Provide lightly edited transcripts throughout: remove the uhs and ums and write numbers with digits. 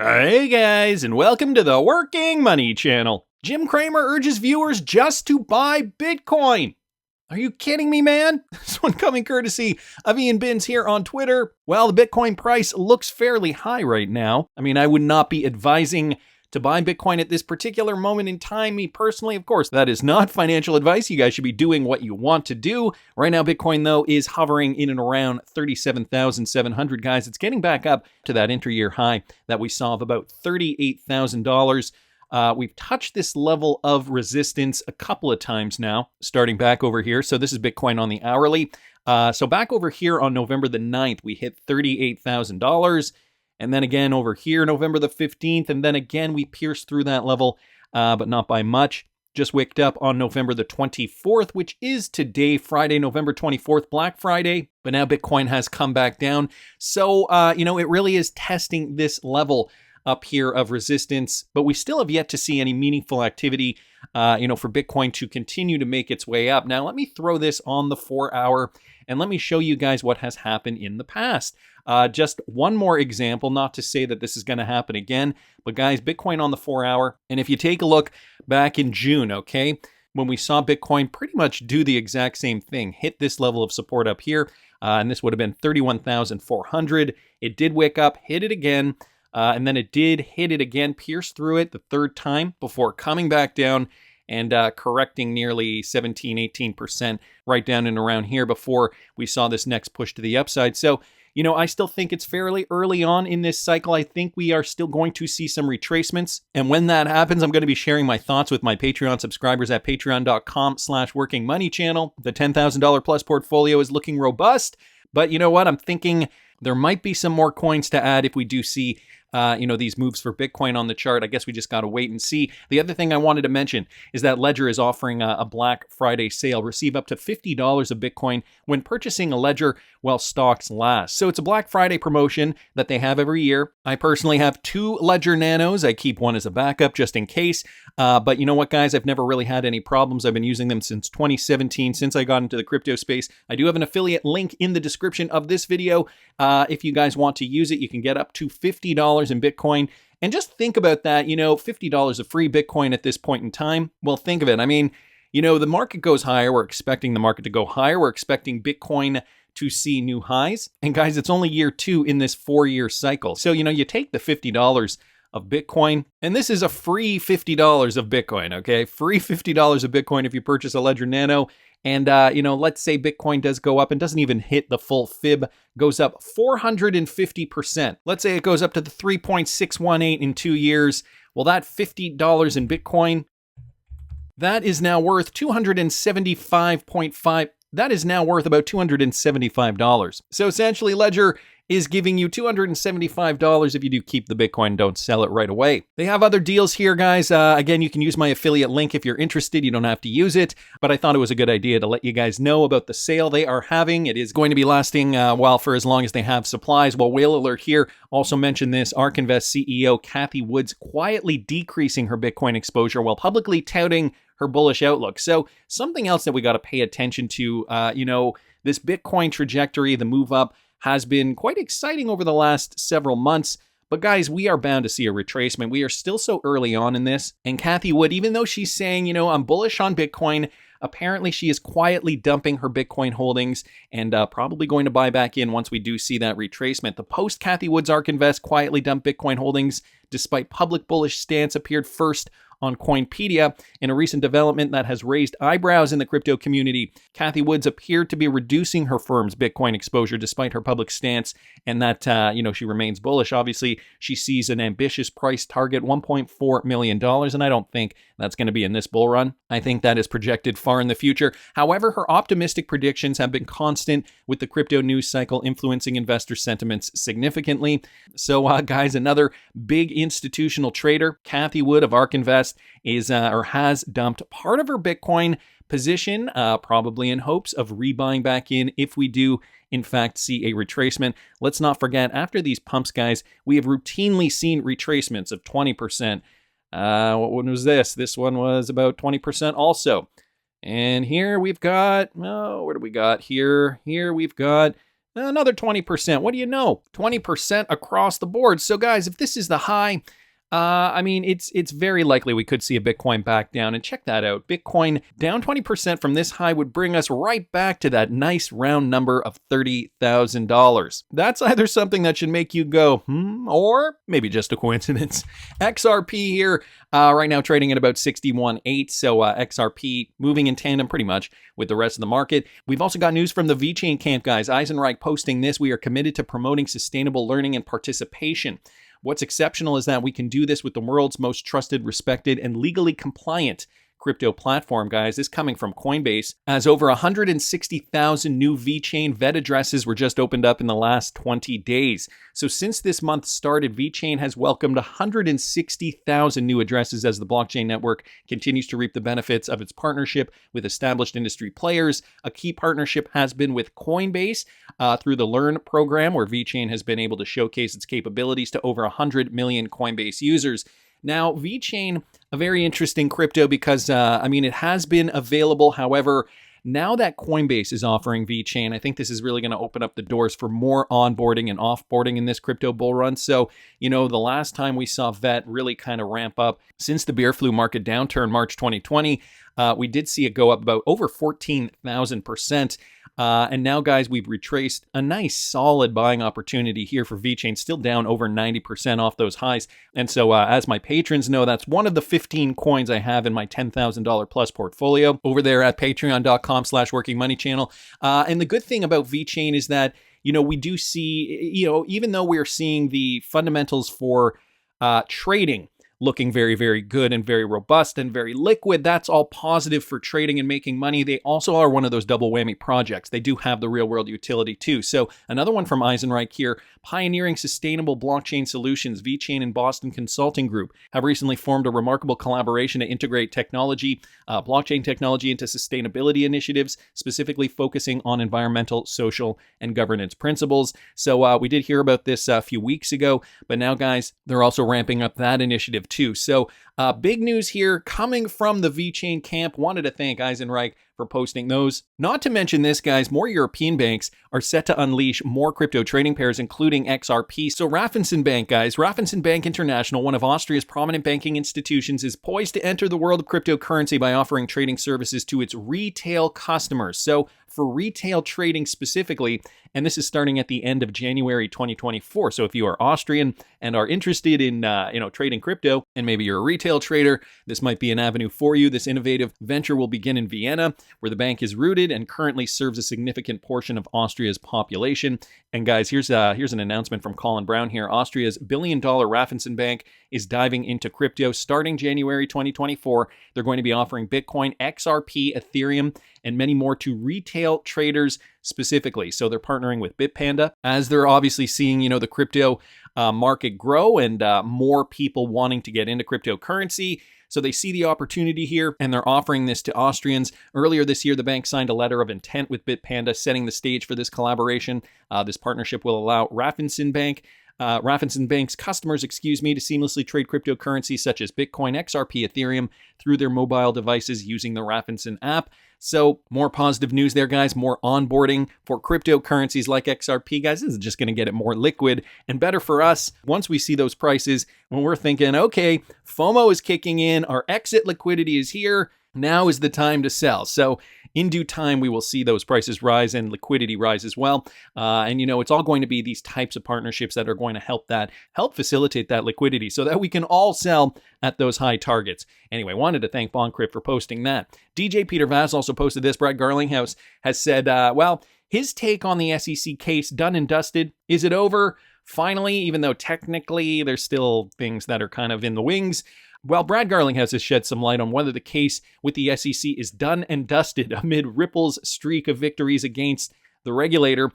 Hey guys, and welcome to the Working Money channel. Jim Cramer urges viewers just to buy Bitcoin. Are you kidding me, man? This one coming courtesy of Ian Binns here on Twitter. Well, the Bitcoin price looks fairly high right now. I mean, I would not be advising to buy Bitcoin at this particular moment in time, me personally. Of course, that is not financial advice. You guys should be doing what you want to do. Right now, Bitcoin, though, is hovering in and around 37,700, guys. It's getting back up to that inter-year high that we saw of about $38,000. We've touched this level of resistance a couple of times now, starting back over here. So this is Bitcoin on the hourly. So back over here on November the 9th, we hit $38,000. And then again over here, November the 15th. And then again, we pierced through that level, but not by much. Just wicked up on November the 24th, which is today, Friday, November 24th, Black Friday. But now Bitcoin has come back down. So, it really is testing this level up here of resistance, but we still have yet to see any meaningful activity, for Bitcoin to continue to make its way up. Now, let me throw this on the 4-hour and let me show you guys what has happened in the past. Just one more example, not to say that this is going to happen again, but guys, Bitcoin on the 4-hour. And if you take a look back in June, okay, when we saw Bitcoin pretty much do the exact same thing, hit this level of support up here, and this would have been 31,400. It did wick up, hit it again, and then it did hit it again, pierce through it the third time before coming back down and correcting nearly 17-18% right down and around here before we saw this next push to the upside. So, I still think it's fairly early on in this cycle. I think we are still going to see some retracements. And when that happens, I'm going to be sharing my thoughts with my Patreon subscribers at patreon.com/workingmoneychannel. The $10,000 plus portfolio is looking robust. But you know what? I'm thinking there might be some more coins to add if we do see these moves for Bitcoin on the chart. I guess we just got to wait and see. The other thing I wanted to mention is that Ledger is offering a Black Friday sale. Receive up to $50 of Bitcoin when purchasing a Ledger while stocks last. So it's a Black Friday promotion that they have every year. I personally have 2 Ledger Nanos. I keep one as a backup just in case. But you know what, guys? I've never really had any problems. I've been using them since 2017, since I got into the crypto space. I do have an affiliate link in the description of this video. If you guys want to use it, you can get up to $50 in Bitcoin. And just think about that, $50 of free Bitcoin at this point in time. Well, think of it. I mean, the market goes higher. We're expecting the market to go higher. We're expecting Bitcoin to see new highs. And guys, it's only year 2 in this 4-year cycle. So, you take the $50 of Bitcoin, and this is a free $50 of Bitcoin, okay? Free $50 of Bitcoin if you purchase a Ledger Nano. And, let's say Bitcoin does go up and doesn't even hit the full fib, goes up 450%. Let's say it goes up to the 3.618 in 2 years. Well, that $50 in Bitcoin, that is now worth 275.5. That is now worth about $275. So essentially, Ledger is giving you $275 if you do keep the Bitcoin and don't sell it right away. They have other deals here, guys. Again, you can use my affiliate link if you're interested. You don't have to use it, but I thought it was a good idea to let you guys know about the sale they are having. It is going to be lasting, for as long as they have supplies. Well, whale alert here. Also mentioned this, ARK Invest CEO Cathie Wood's quietly decreasing her Bitcoin exposure while publicly touting her bullish outlook. So something else that we got to pay attention to, this Bitcoin trajectory, the move up, has been quite exciting over the last several months. But guys, we are bound to see a retracement. We are still so early on in this. And Cathie Wood, even though she's saying, I'm bullish on Bitcoin, apparently she is quietly dumping her Bitcoin holdings and probably going to buy back in once we do see that retracement. The post Cathie Wood's ARK Invest quietly dumped Bitcoin holdings despite public bullish stance appeared first on Coinpedia in a recent development that has raised eyebrows in the crypto community. Cathie Woods appeared to be reducing her firm's Bitcoin exposure despite her public stance, and that, she remains bullish. Obviously, she sees an ambitious price target, $1.4 million, and I don't think that's going to be in this bull run. I think that is projected far in the future. However, her optimistic predictions have been constant, with the crypto news cycle influencing investor sentiments significantly. So, guys, another big institutional trader, Cathie Wood of ARK Invest, has dumped part of her Bitcoin position, probably in hopes of rebuying back in if we do, in fact, see a retracement. Let's not forget, after these pumps, guys, we have routinely seen retracements of 20%. What one was this? This one was about 20% also. And here we've got, where do we got here? Here we've got Another 20%. What do you know? 20% across the board. So guys, if this is the high, I mean, it's very likely we could see a Bitcoin back down. And check that out. Bitcoin down 20% from this high would bring us right back to that nice round number of $30,000. That's either something that should make you go, or maybe just a coincidence. XRP here, right now trading at about 61.8. So XRP moving in tandem pretty much with the rest of the market. We've also got news from the Vechain camp, guys. Eisenreich posting this. We are committed to promoting sustainable learning and participation. What's exceptional is that we can do this with the world's most trusted, respected, and legally compliant crypto platform, guys. This coming from Coinbase, as over 160,000 new Vechain vet addresses were just opened up in the last 20 days. So since this month started, Vechain has welcomed 160,000 new addresses as the blockchain network continues to reap the benefits of its partnership with established industry players. A key partnership has been with Coinbase through the Learn program, where Vechain has been able to showcase its capabilities to over 100 million Coinbase users. Now, Vechain, a very interesting crypto because, it has been available. However, now that Coinbase is offering Vechain, I think this is really going to open up the doors for more onboarding and offboarding in this crypto bull run. So, the last time we saw VET really kind of ramp up since the beer flu market downturn, March 2020, we did see it go up about over 14,000%. And now, guys, we've retraced a nice solid buying opportunity here for Vechain, still down over 90% off those highs. And so as my patrons know, that's one of the 15 coins I have in my $10,000 plus portfolio over there at patreon.com/workingmoneychannel. And the good thing about Vechain is that, we do see, even though we're seeing the fundamentals for trading looking very, very good and very robust and very liquid. That's all positive for trading and making money. They also are one of those double whammy projects. They do have the real world utility too. So another one from Eisenreich here, pioneering sustainable blockchain solutions. Vechain and Boston Consulting Group have recently formed a remarkable collaboration to integrate technology, blockchain technology into sustainability initiatives, specifically focusing on environmental, social, and governance principles. So we did hear about this a few weeks ago, but now, guys, they're also ramping up that initiative too. So big news here coming from the Vechain camp. Wanted to thank Eisenreich for posting those. Not to mention this, guys, more European banks are set to unleash more crypto trading pairs, including XRP. So Raiffeisen Bank, guys, Raiffeisen Bank International, one of Austria's prominent banking institutions, is poised to enter the world of cryptocurrency by offering trading services to its retail customers. So for retail trading specifically, and this is starting at the end of January 2024. So if you are Austrian and are interested in trading crypto, and maybe you're a retail trader, this might be an avenue for you. This innovative venture will begin in Vienna, where the bank is rooted and currently serves a significant portion of Austria's population. And guys, here's an announcement from Colin Brown here. Austria's billion-dollar Raiffeisen Bank is diving into crypto starting January 2024. They're going to be offering Bitcoin, XRP, Ethereum, and many more to retail traders specifically. So they're partnering with Bitpanda as they're obviously seeing, the crypto market grow and more people wanting to get into cryptocurrency. So they see the opportunity here and they're offering this to Austrians. Earlier this year, the bank signed a letter of intent with Bitpanda, setting the stage for this collaboration. This partnership will allow Raiffeisen Bank's customers, to seamlessly trade cryptocurrencies such as Bitcoin, XRP, Ethereum through their mobile devices using the Raiffeisen app. So more positive news there, guys. More onboarding for cryptocurrencies like XRP, guys. This is just going to get it more liquid and better for us once we see those prices when we're thinking, okay, FOMO is kicking in, our exit liquidity is here. Now is the time to sell. So in due time, we will see those prices rise and liquidity rise as well. And it's all going to be these types of partnerships that are going to help facilitate that liquidity so that we can all sell at those high targets. Anyway, wanted to thank BondCrypt for posting that. DJ Peter Vaz also posted this. Brad Garlinghouse has said, his take on the SEC case done and dusted. Is it over? Finally, even though technically there's still things that are kind of in the wings. Well, Brad Garlinghouse has shed some light on whether the case with the SEC is done and dusted amid Ripple's streak of victories against the regulator.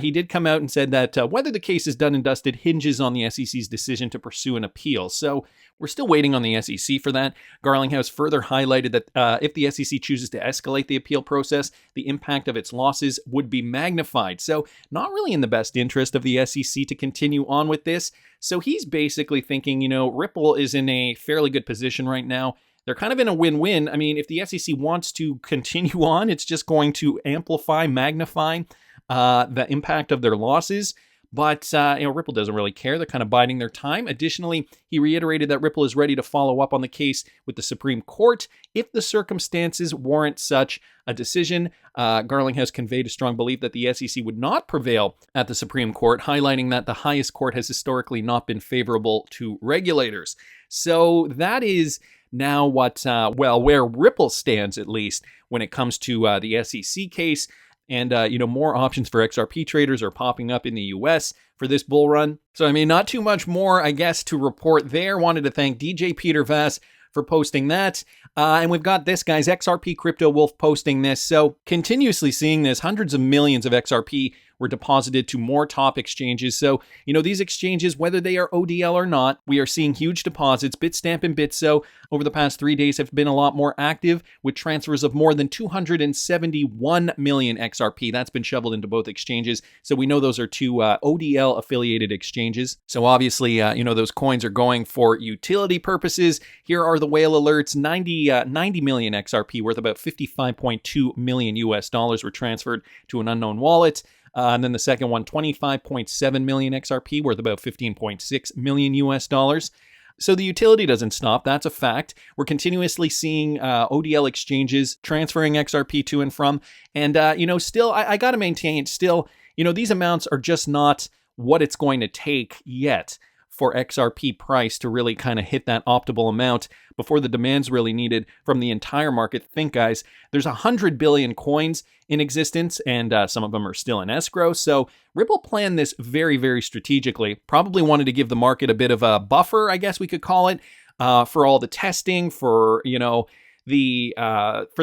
He did come out and said that whether the case is done and dusted hinges on the SEC's decision to pursue an appeal. So we're still waiting on the SEC for that. Garlinghouse further highlighted that if the SEC chooses to escalate the appeal process, the impact of its losses would be magnified. So not really in the best interest of the SEC to continue on with this. So he's basically thinking, Ripple is in a fairly good position right now. They're kind of in a win-win. I mean, if the SEC wants to continue on, it's just going to amplify, magnify the impact of their losses. But, Ripple doesn't really care. They're kind of biding their time. Additionally, he reiterated that Ripple is ready to follow up on the case with the Supreme Court if the circumstances warrant such a decision. Garling has conveyed a strong belief that the SEC would not prevail at the Supreme Court, highlighting that the highest court has historically not been favorable to regulators. So that is now what, where Ripple stands, at least, when it comes to the SEC case. And, more options for XRP traders are popping up in the US for this bull run. So, not too much more, I guess, to report there. Wanted to thank DJ Peter Vass for posting that. And we've got this guy's XRP Crypto Wolf posting this. So continuously seeing this, hundreds of millions of XRP were deposited to more top exchanges. So, these exchanges, whether they are ODL or not, we are seeing huge deposits. Bitstamp and Bitso over the past 3 days have been a lot more active with transfers of more than 271 million XRP. That's been shoveled into both exchanges. So we know those are two ODL affiliated exchanges. So obviously, those coins are going for utility purposes. Here are the whale alerts. 90 million XRP worth about 55.2 million US dollars were transferred to an unknown wallet. And then the second one, 25.7 million XRP worth about 15.6 million US dollars. So the utility doesn't stop. That's a fact. We're continuously seeing ODL exchanges transferring XRP to and from. And, still, I got to maintain, still, these amounts are just not what it's going to take yet for XRP price to really kind of hit that optimal amount before the demand's really needed from the entire market. Think, guys, there's 100 billion coins in existence, and some of them are still in escrow. So Ripple planned this very, very strategically. Probably wanted to give the market a bit of a buffer, I guess we could call it, for all the testing, for, for the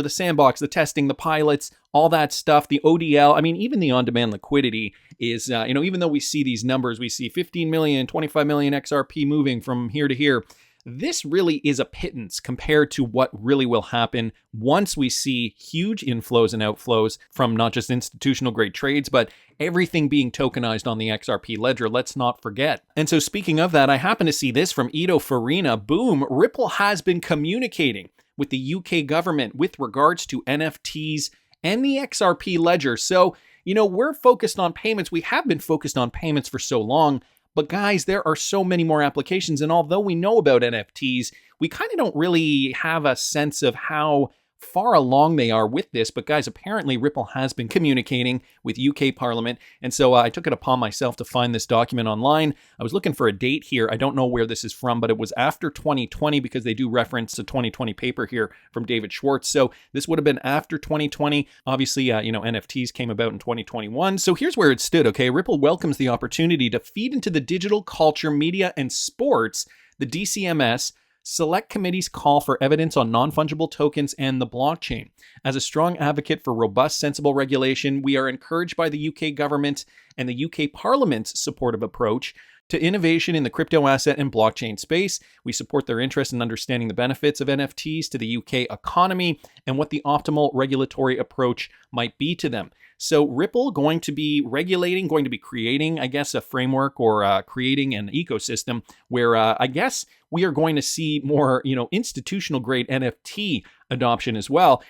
sandbox, the testing, the pilots, all that stuff, the ODL. Even the on-demand liquidity is, even though we see these numbers, we see 15 million, 25 million XRP moving from here to here. This really is a pittance compared to what really will happen once we see huge inflows and outflows from not just institutional grade trades, but everything being tokenized on the XRP ledger. Let's not forget. And so speaking of that, I happen to see this from Ido Farina. Boom, Ripple has been communicating with the UK government with regards to NFTs and the XRP ledger. So, we're focused on payments. We have been focused on payments for so long. But guys, there are so many more applications. And although we know about NFTs, we kind of don't really have a sense of how far along they are with this. But guys, apparently Ripple has been communicating with UK Parliament. And so I took it upon myself to find this document online. I was looking for a date here. I don't know where this is from, but it was after 2020 because they do reference a 2020 paper here from David Schwartz. So this would have been after 2020. Obviously, NFTs came about in 2021. So here's where it stood, okay? Ripple welcomes the opportunity to feed into the digital culture, media, and sports, the DCMS, select committee's call for evidence on non-fungible tokens and the blockchain. As a strong advocate for robust, sensible regulation, we are encouraged by the UK government and the UK Parliament's supportive approach to innovation in the crypto asset and blockchain space. We support their interest in understanding the benefits of NFTs to the UK economy and what the optimal regulatory approach might be to them. So Ripple going to be regulating, going to be creating, I guess, a framework or creating an ecosystem where I guess we are going to see more, institutional grade NFT adoption as well.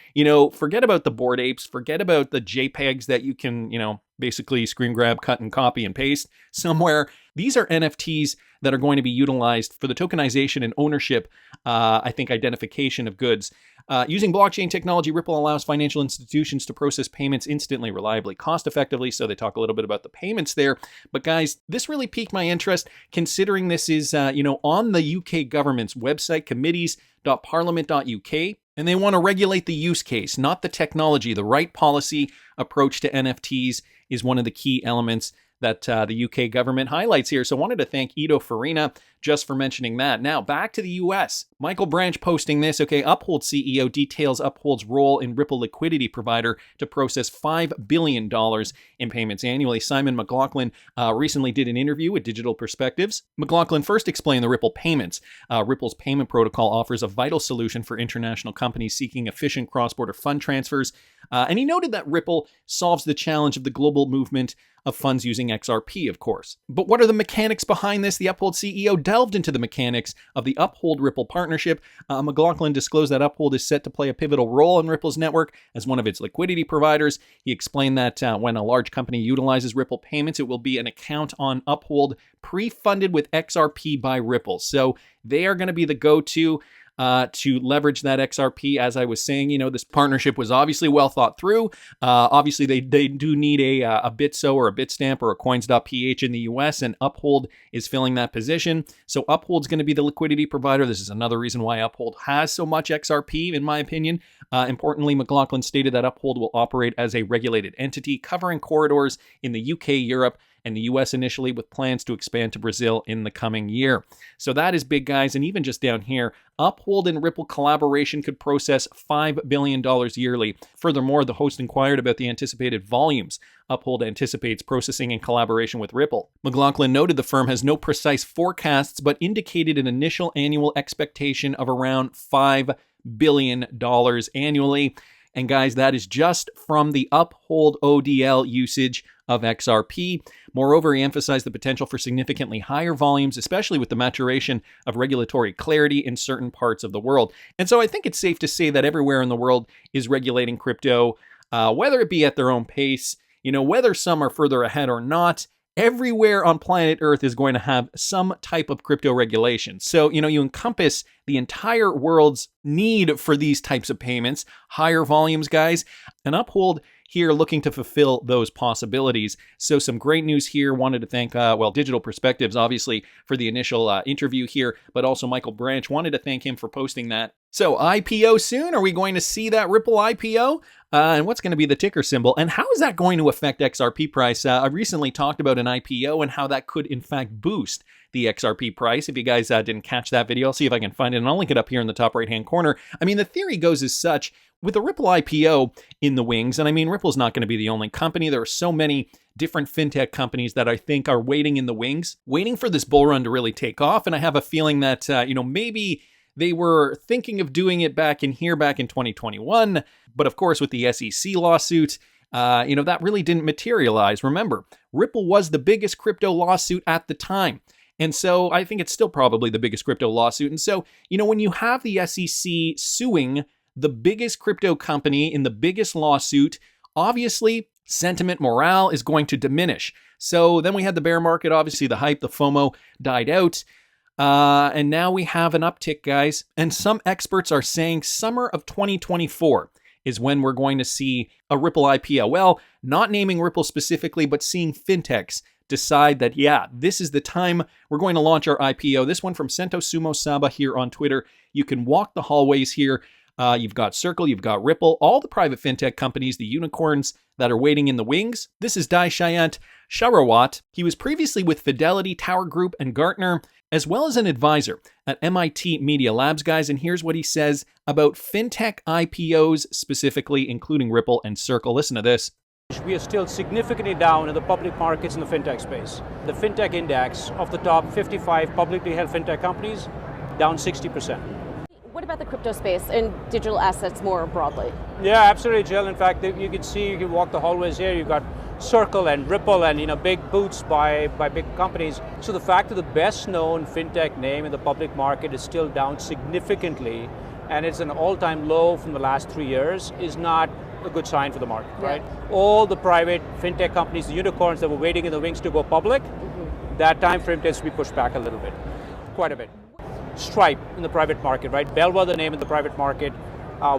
Forget about the Bored Apes, forget about the JPEGs that you can, basically screen grab, cut and copy and paste somewhere. These are NFTs that are going to be utilized for the tokenization and ownership, identification of goods. Using blockchain technology, Ripple allows financial institutions to process payments instantly, reliably, cost-effectively. So they talk a little bit about the payments there. But guys, this really piqued my interest considering this is, on the UK government's website, committees.parliament.uk. And they want to regulate the use case, not the technology. The right policy approach to NFTs is one of the key elements that the UK government highlights here. So I wanted to thank Ido Farina just for mentioning that. Now, back to the US. Michael Branch posting this. Okay, Uphold CEO details Uphold's role in Ripple liquidity provider to process $5 billion in payments annually. Simon McLaughlin recently did an interview with Digital Perspectives. McLaughlin first explained the Ripple payments. Ripple's payment protocol offers a vital solution for international companies seeking efficient cross-border fund transfers. And he noted that Ripple solves the challenge of the global movement of funds using XRP, of course. But what are the mechanics behind this? The Uphold CEO delved into the mechanics of the Uphold Ripple partnership. McLaughlin disclosed that Uphold is set to play a pivotal role in Ripple's network as one of its liquidity providers. He explained that when a large company utilizes Ripple payments, it will be an account on Uphold pre-funded with XRP by Ripple. So they are going to be the go-to to leverage that XRP. As I was saying, this partnership was obviously well thought through. Obviously, they do need a BitSo or a Bitstamp or a Coins.ph in the US, and Uphold is filling that position. So Uphold's going to be the liquidity provider. This is another reason why Uphold has so much XRP, in my opinion. Importantly, McLaughlin stated that Uphold will operate as a regulated entity, covering corridors in the UK, Europe, and the US initially, with plans to expand to Brazil in the coming year. So that is big, guys. And even just down here, Uphold and Ripple collaboration could process $5 billion yearly. Furthermore, the host inquired about the anticipated volumes Uphold anticipates processing in collaboration with Ripple. McLaughlin noted the firm has no precise forecasts, but indicated an initial annual expectation of around $5 billion annually. And guys, that is just from the Uphold ODL usage of XRP. Moreover, he emphasized the potential for significantly higher volumes, especially with the maturation of regulatory clarity in certain parts of the world. And so I think it's safe to say that everywhere in the world is regulating crypto, whether it be at their own pace, whether some are further ahead or not. Everywhere on planet Earth is going to have some type of crypto regulation. So, you encompass the entire world's need for these types of payments, higher volumes, guys, and Uphold here looking to fulfill those possibilities. So some great news here. Wanted to thank, Digital Perspectives, obviously, for the initial interview here, but also Michael Branch. Wanted to thank him for posting that. So IPO soon? Are we going to see that Ripple IPO? And what's going to be the ticker symbol? And how is that going to affect XRP price? I recently talked about an IPO and how that could, in fact, boost the XRP price. If you guys didn't catch that video, I'll see if I can find it, and I'll link it up here in the top right-hand corner. I mean, the theory goes as such, with the Ripple IPO in the wings, and I mean, Ripple's not going to be the only company. There are so many different fintech companies that I think are waiting in the wings, waiting for this bull run to really take off, and I have a feeling that, maybe they were thinking of doing it back in 2021, but of course with the SEC lawsuit, that really didn't materialize. Remember, Ripple was the biggest crypto lawsuit at the time. And so I think it's still probably the biggest crypto lawsuit. And so, when you have the SEC suing the biggest crypto company in the biggest lawsuit, obviously sentiment, morale is going to diminish. So then we had the bear market, obviously the hype, the FOMO died out. And now we have an uptick, guys. And some experts are saying summer of 2024 is when we're going to see a Ripple IPO. Well, not naming Ripple specifically, but seeing fintechs decide that, this is the time we're going to launch our IPO. This one from Sento Sumo Saba here on Twitter. You can walk the hallways here. You've got Circle, you've got Ripple, all the private fintech companies, the unicorns that are waiting in the wings. This is Dashayant Sharawat. He was previously with Fidelity, Tower Group, and Gartner, as well as an advisor at MIT Media Labs, guys. And here's what he says about fintech IPOs specifically, including Ripple and Circle. Listen to this. We are still significantly down in the public markets in the fintech space. The fintech index of the top 55 publicly held fintech companies, down 60%. What about the crypto space and digital assets more broadly? Yeah, absolutely, Jill. In fact, you can walk the hallways here. You've got Circle and Ripple and big boots by big companies. So the fact that the best known fintech name in the public market is still down significantly, and it's an all-time low from the last 3 years, is not a good sign for the market, right? All the private fintech companies, the unicorns that were waiting in the wings to go public, that time frame tends to be pushed back a little bit, quite a bit. Stripe in the private market, right? Bellwether name in the private market.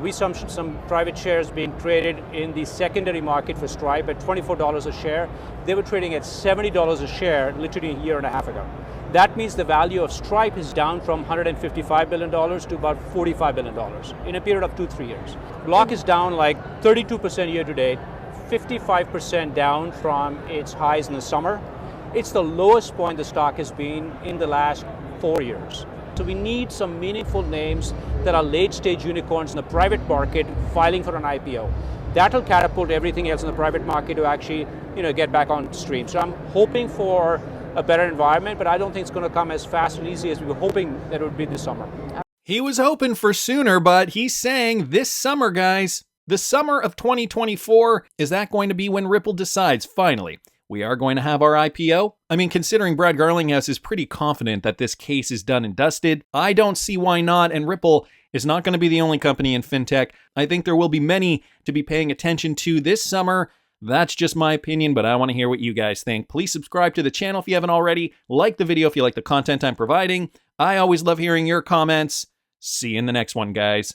We saw some private shares being traded in the secondary market for Stripe at $24 a share. They were trading at $70 a share literally a year and a half ago. That means the value of Stripe is down from $155 billion to about $45 billion in a period of 2-3 years. Block is down like 32% year to date, 55% down from its highs in the summer. It's the lowest point the stock has been in the last 4 years. So we need some meaningful names that are late-stage unicorns in the private market filing for an IPO. That'll catapult everything else in the private market to actually, get back on stream. So I'm hoping for a better environment, but I don't think it's going to come as fast and easy as we were hoping that it would be this summer. He was hoping for sooner, but he's saying this summer, guys. The summer of 2024, is that going to be when Ripple decides, finally, we are going to have our IPO. I mean, considering Brad Garlinghouse is pretty confident that this case is done and dusted, I don't see why not, and Ripple is not going to be the only company in fintech. I think there will be many to be paying attention to this summer. That's just my opinion, but I want to hear what you guys think. Please subscribe to the channel if you haven't already. Like the video if you like the content I'm providing. I always love hearing your comments. See you in the next one, guys.